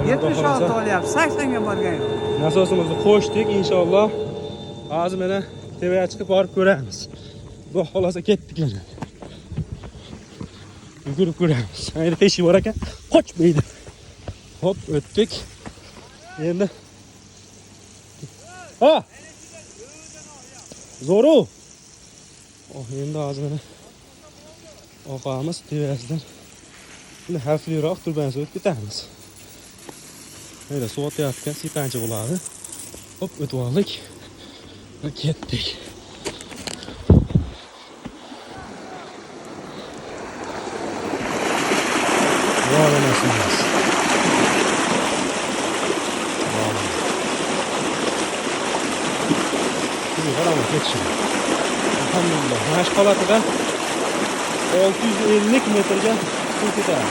76 olyapti, 80 ga borgan yo'q. Nasosimizni qo'shdik inshaalloh. Hozir mana tevaga chiqib borib ko'ramiz. Bu xolosa ketdik yana. Yugurib ko'ramiz. Ayni teshik bor ekan, qochmaydi. Hop, o'tdik. Endi ha! Zo'ru. Oh, endi hozir mana oqamiz tevasidan. Endi xavfliroq turbansa o'tib ketamiz. Mana suv o'tayotgan siqancha bo'ladi. Hop, o'tib oldik. Va ketdik. Voy anasimiz. Şimdi karanlık geçiyor. Elhamdülillah. Maaş kalatı da 650 metreden su tutar.